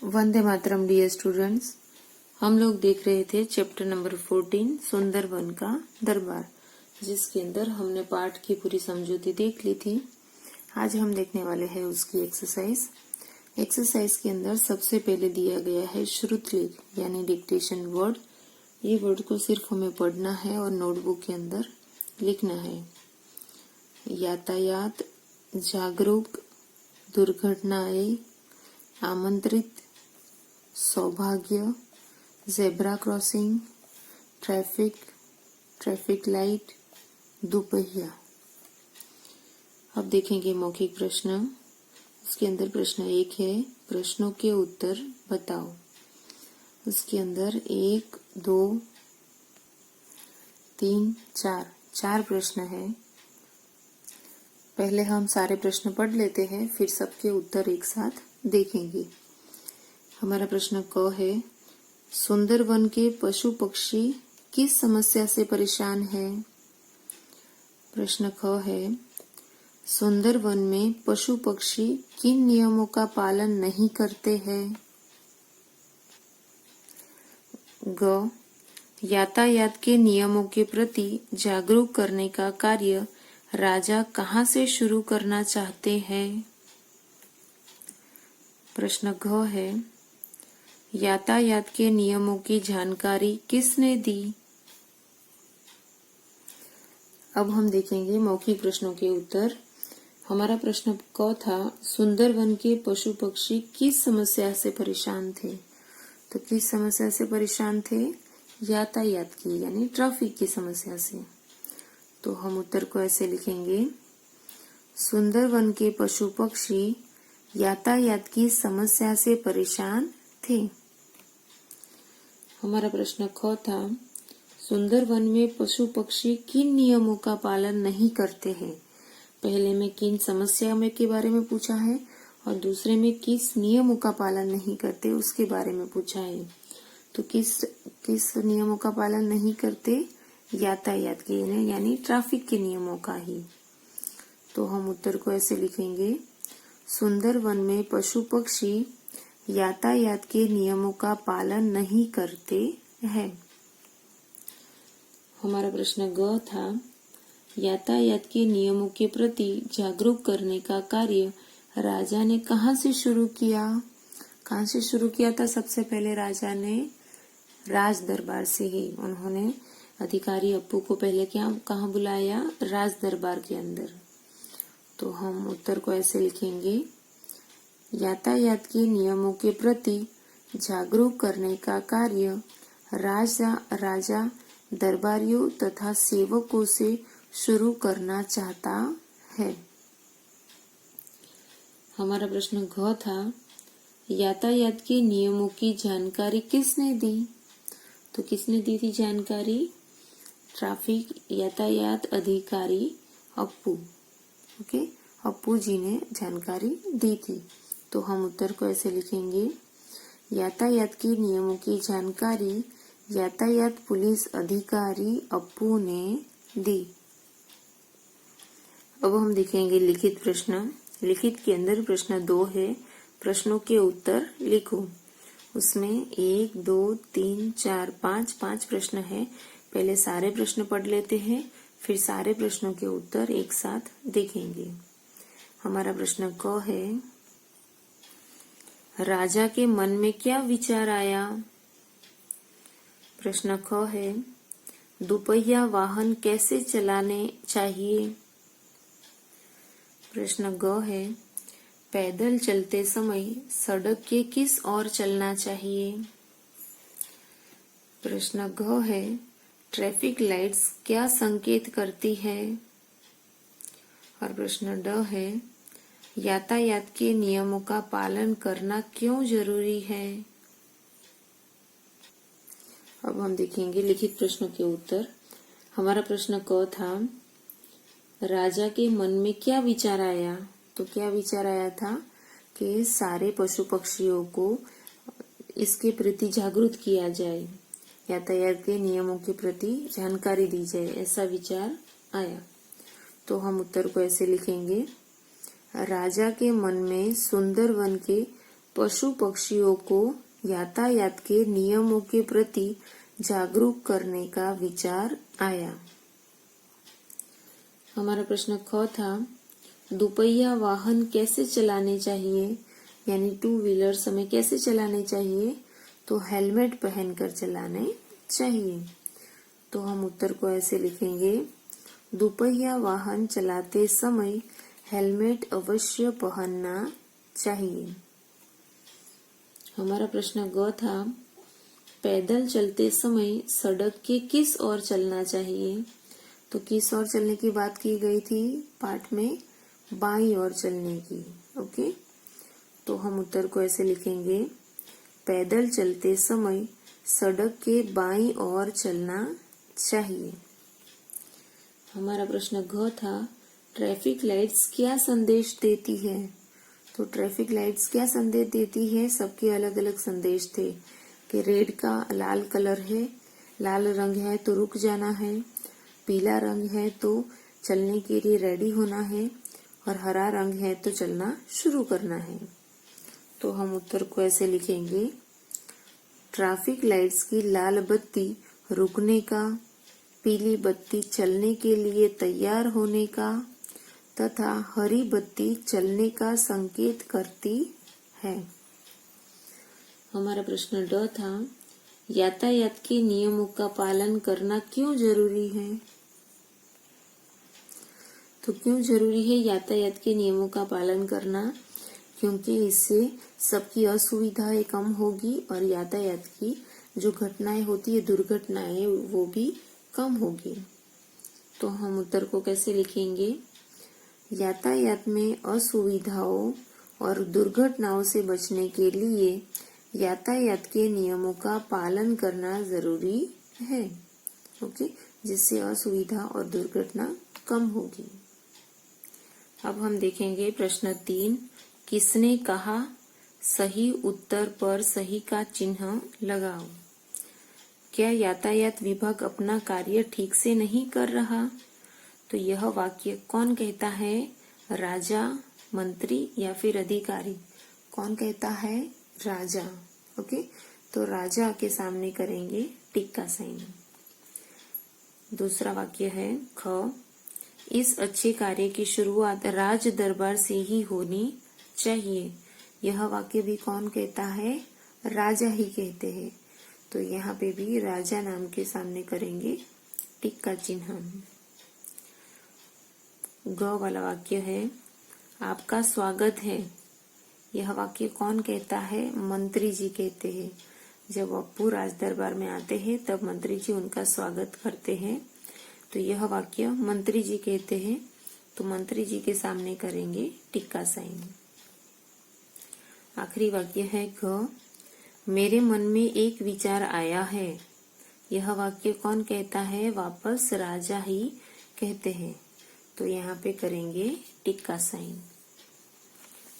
Vande Mataram dear students. हम लोग देख रहे थे चैप्टर नंबर 14 सुंदरवन का दरबार, जिसके अंदर हमने पाठ की पूरी समझौती देख ली थी। आज हम देखने वाले हैं उसकी एक्सरसाइज। एक्सरसाइज के अंदर सबसे पहले दिया गया है श्रुतलेख यानी डिक्टेशन वर्ड। ये वर्ड को सिर्फ हमें पढ़ना है और नोटबुक के अंदर लिखना है। यातायात, जागरूक, दुर्घटनाएं, आमंत्रित, सौभाग्य, zebra crossing, traffic, traffic light, दुपहिया। अब देखेंगे मौखिक प्रश्न। उसके अंदर प्रश्न 1 है, प्रश्नों के उत्तर बताओ। उसके अंदर 1, 2, 3, 4 प्रश्न है। पहले हम सारे प्रश्न पढ़ लेते हैं, फिर सबके उत्तर एक साथ देखेंगे। हमारा प्रश्न क है, सुंदरवन के पशु पक्षी किस समस्या से परेशान है। प्रश्न ख है, सुंदरवन में पशु पक्षी किन नियमों का पालन नहीं करते हैं। ग, यातायात के नियमों के प्रति जागरूक करने का कार्य राजा कहाँ से शुरू करना चाहते हैं। प्रश्न घ है, यातायात के नियमों की जानकारी किसने दी। अब हम देखेंगे मौखिक प्रश्नों के उत्तर। हमारा प्रश्न क था, सुंदरवन के पशु पक्षी किस समस्या से परेशान थे। तो किस समस्या से परेशान थे, यातायात की यानी ट्रैफिक की समस्या से। तो हम उत्तर को ऐसे लिखेंगे, सुंदरवन के पशु पक्षी यातायात की समस्या से परेशान थे। हमारा प्रश्न ख था, सुंदरवन में पशु पक्षी किन नियमों का पालन नहीं करते हैं। पहले में किन समस्या में के बारे में पूछा है और दूसरे में किस नियमों का पालन नहीं करते उसके बारे में पूछा है। तो किस नियमों का पालन नहीं करते, यातायात के यानी ट्रैफिक के नियमों का ही। तो हम उत्तर को ऐसे लिखेंगे, सुंदरवन में पशु पक्षी यातायात के नियमों का पालन नहीं करते हैं। हमारा प्रश्न ग था, यातायात के नियमों के प्रति जागरूक करने का कार्य राजा ने कहाँ से शुरू किया। कहाँ से शुरू किया था, सबसे पहले राजा ने राज दरबार से ही। उन्होंने अधिकारी अप्पू को पहले कहाँ बुलाया, राज दरबार के अंदर। तो हम उत्तर को ऐसे लिखेंगे, यातायात के नियमों के प्रति जागरूक करने का कार्य राजा दरबारियों तथा सेवकों से शुरू करना चाहता है। हमारा प्रश्न घ था, यातायात के नियमों की जानकारी किसने दी। तो किसने दी थी जानकारी, ट्रैफिक यातायात अधिकारी अप्पू। ओके, अप्पू जी ने जानकारी दी थी। तो हम उत्तर को ऐसे लिखेंगे, यातायात के नियमों की जानकारी यातायात पुलिस अधिकारी अप्पू ने दी। अब हम देखेंगे लिखित प्रश्न। लिखित के अंदर प्रश्न 2 है, प्रश्नों के उत्तर लिखो। उसमें 1, 2, 3, 4, 5 प्रश्न है। पहले सारे प्रश्न पढ़ लेते हैं, फिर सारे प्रश्नों के उत्तर एक साथ देखेंगे। हमारा प्रश्न क है, राजा के मन में क्या विचार आया। प्रश्न ख है, दुपहिया वाहन कैसे चलाने चाहिए। प्रश्न ग है, पैदल चलते समय सड़क के किस ओर चलना चाहिए। प्रश्न घ है, ट्रैफिक लाइट्स क्या संकेत करती है। और प्रश्न ड है, यातायात के नियमों का पालन करना क्यों जरूरी है। अब हम देखेंगे लिखित प्रश्नों के उत्तर। हमारा प्रश्न क था, राजा के मन में क्या विचार आया। तो क्या विचार आया था कि सारे पशु पक्षियों को इसके प्रति जागरूक किया जाए, यातायात के नियमों के प्रति जानकारी दी जाए, ऐसा विचार आया। तो हम उत्तर को ऐसे लिखेंगे, राजा के मन में सुंदरवन के पशु पक्षियों को यातायात के नियमों के प्रति जागरूक करने का विचार आया। हमारा प्रश्न ख था, दुपहिया वाहन कैसे चलाने चाहिए, यानी टू व्हीलर्स हमें कैसे चलाने चाहिए, तो हेलमेट पहनकर चलाने चाहिए। तो हम उत्तर को ऐसे लिखेंगे, दुपहिया वाहन चलाते समय हेलमेट अवश्य पहनना चाहिए। हमारा प्रश्न ग था, पैदल चलते समय सड़क के किस ओर चलना चाहिए, तो किस ओर चलने की बात की गई थी पाठ में, बाईं ओर चलने की। ओके, तो हम उत्तर को ऐसे लिखेंगे, पैदल चलते समय सड़क के बाईं ओर चलना चाहिए। हमारा प्रश्न घ था, ट्रैफिक लाइट्स क्या संदेश देती है, तो ट्रैफिक लाइट्स क्या संदेश देती है, सबके अलग अलग संदेश थे कि रेड का लाल कलर है, लाल रंग है तो रुक जाना है, पीला रंग है तो चलने के लिए रेडी होना है, और हरा रंग है तो चलना शुरू करना है। तो हम उत्तर को ऐसे लिखेंगे, ट्रैफिक लाइट्स की लाल बत्ती रुकने का, पीली बत्ती चलने के लिए तैयार होने का तथा हरी बत्ती चलने का संकेत करती है। हमारा प्रश्न ड था, यातायात के नियमों का पालन करना क्यों जरूरी है, तो क्यों जरूरी है यातायात के नियमों का पालन करना, क्योंकि इससे सबकी असुविधाएं कम होगी और यातायात की जो घटनाएं होती है, दुर्घटनाएं, वो भी कम होगी। तो हम उत्तर को कैसे लिखेंगे, यातायात में असुविधाओं और दुर्घटनाओं से बचने के लिए यातायात के नियमों का पालन करना जरूरी है। ओके, जिससे असुविधा और दुर्घटना कम होगी। अब हम देखेंगे प्रश्न 3, किसने कहा, सही उत्तर पर सही का चिन्ह लगाओ। क्या यातायात विभाग अपना कार्य ठीक से नहीं कर रहा, तो यह वाक्य कौन कहता है, राजा, मंत्री या फिर अधिकारी, कौन कहता है, राजा। ओके, तो राजा के सामने करेंगे टिक का साइन। दूसरा वाक्य है ख, इस अच्छे कार्य की शुरुआत राज दरबार से ही होनी चाहिए। यह वाक्य भी कौन कहता है, राजा ही कहते हैं। तो यहाँ पे भी राजा नाम के सामने करेंगे टिक का चिन्ह। ग वाला वाक्य है, आपका स्वागत है। यह वाक्य कौन कहता है, मंत्री जी कहते हैं। जब अप्पू राज दरबार में आते हैं तब मंत्री जी उनका स्वागत करते हैं, तो यह वाक्य मंत्री जी कहते हैं। तो मंत्री जी के सामने करेंगे टिक का साइन। आखिरी वाक्य है घ, मेरे मन में एक विचार आया है। यह वाक्य कौन कहता है, वापस राजा ही कहते हैं। तो यहाँ पे करेंगे टिक का साइन।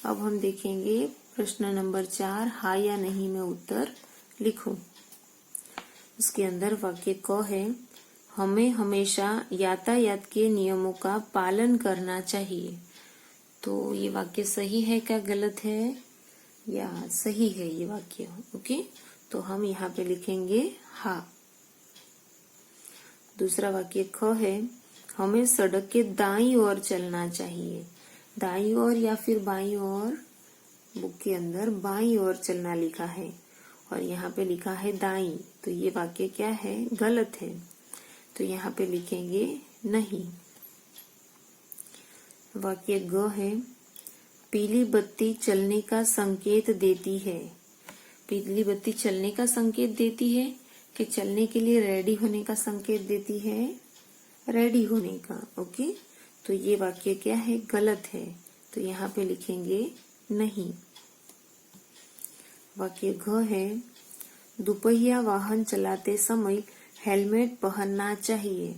अब हम देखेंगे प्रश्न नंबर 4, हाँ या नहीं में उत्तर लिखो। उसके अंदर वाक्य क है, हमें हमेशा यातायात के नियमों का पालन करना चाहिए। तो ये वाक्य सही है क्या गलत है, या सही है ये वाक्य। ओके, तो हम यहाँ पे लिखेंगे हाँ। दूसरा वाक्य ख है, हमें सड़क के दाईं ओर चलना चाहिए। दाईं ओर या फिर बाईं ओर, बुक के अंदर बाईं ओर चलना लिखा है और यहाँ पे लिखा है दाईं, तो ये वाक्य क्या है, गलत है। तो यहाँ पे लिखेंगे नहीं। वाक्य ग है, पीली बत्ती चलने का संकेत देती है। पीली बत्ती चलने का संकेत देती है कि चलने के लिए रेडी होने का संकेत देती है, रेडी होने का। ओके, तो ये वाक्य क्या है, गलत है। तो यहाँ पे लिखेंगे नहीं। वाक्य घ है, दुपहिया वाहन चलाते समय हेलमेट पहनना चाहिए।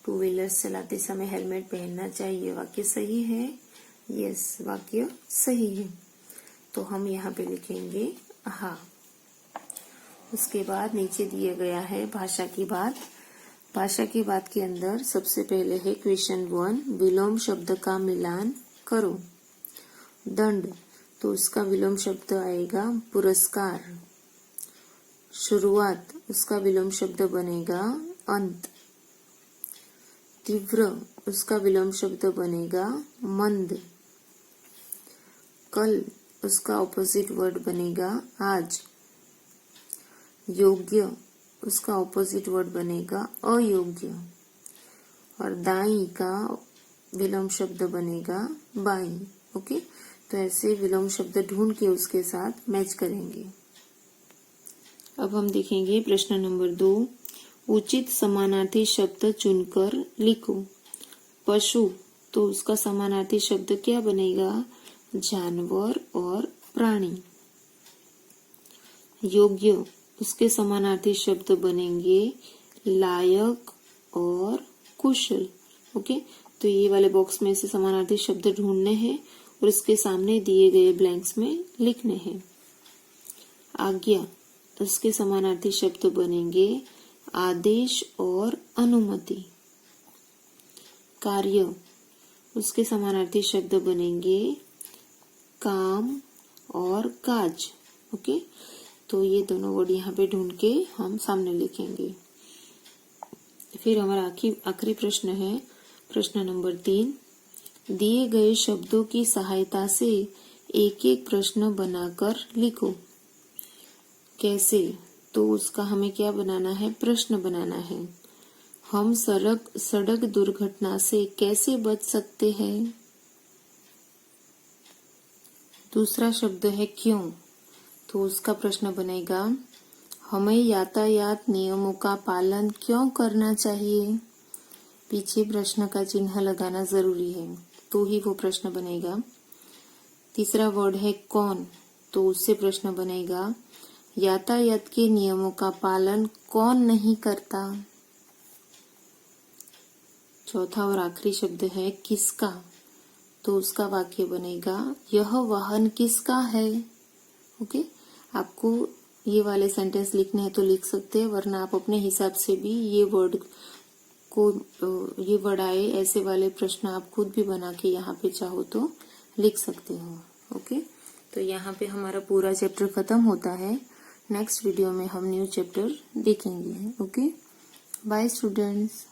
टू व्हीलर्स चलाते समय हेलमेट पहनना चाहिए। वाक्य सही है, यस, वाक्य सही है। तो हम यहाँ पे लिखेंगे हाँ। उसके बाद नीचे दिया गया है भाषा की बात। भाषा की बात के अंदर सबसे पहले है क्वेश्चन 1, विलोम शब्द का मिलान करो। दंड, तो उसका विलोम शब्द आएगा पुरस्कार। शुरुआत, उसका विलोम शब्द बनेगा अंत। तीव्र, उसका विलोम शब्द बनेगा मंद। कल, उसका ऑपोजिट वर्ड बनेगा आज। योग्य, उसका ऑपोजिट वर्ड बनेगा अयोग्य। और दाई का विलोम शब्द बनेगा बाई। ओके, तो ऐसे विलोम शब्द ढूंढ के उसके साथ मैच करेंगे। अब हम देखेंगे प्रश्न नंबर 2। उचित समानार्थी शब्द चुनकर लिखो। पशु, तो उसका समानार्थी शब्द क्या बनेगा? जानवर और प्राणी। योग्य, उसके समानार्थी शब्द बनेंगे लायक और कुशल। ओके, तो ये वाले बॉक्स में से समानार्थी शब्द ढूंढने हैं और इसके सामने दिए गए ब्लैंक्स में लिखने हैं। आज्ञा, उसके समानार्थी शब्द बनेंगे आदेश और अनुमति। कार्य, उसके समानार्थी शब्द बनेंगे काम और काज। ओके, तो ये दोनों वर्ड यहाँ पे ढूंढ के हम सामने लिखेंगे। फिर हमारा आखिरी प्रश्न है प्रश्न नंबर 3। दिए गए शब्दों की सहायता से एक एक प्रश्न बनाकर लिखो। कैसे? तो उसका हमें क्या बनाना है? प्रश्न बनाना है। हम सड़क दुर्घटना से कैसे बच सकते हैं? दूसरा शब्द है क्यों, तो उसका प्रश्न बनेगा हमें यातायात नियमों का पालन क्यों करना चाहिए? पीछे प्रश्न का चिन्ह लगाना जरूरी है, तो ही वो प्रश्न बनेगा। तीसरा वर्ड है कौन, तो उससे प्रश्न बनेगा यातायात के नियमों का पालन कौन नहीं करता? चौथा और आखिरी शब्द है किसका, तो उसका वाक्य बनेगा यह वाहन किसका है। ओके, आपको ये वाले सेंटेंस लिखने हैं तो लिख सकते हैं, वरना आप अपने हिसाब से भी ये वर्ड आए ऐसे वाले प्रश्न आप खुद भी बना के यहाँ पे चाहो तो लिख सकते हो। ओके, तो यहाँ पे हमारा पूरा चैप्टर खत्म होता है। नेक्स्ट वीडियो में हम न्यू चैप्टर देखेंगे। Okay, bye students.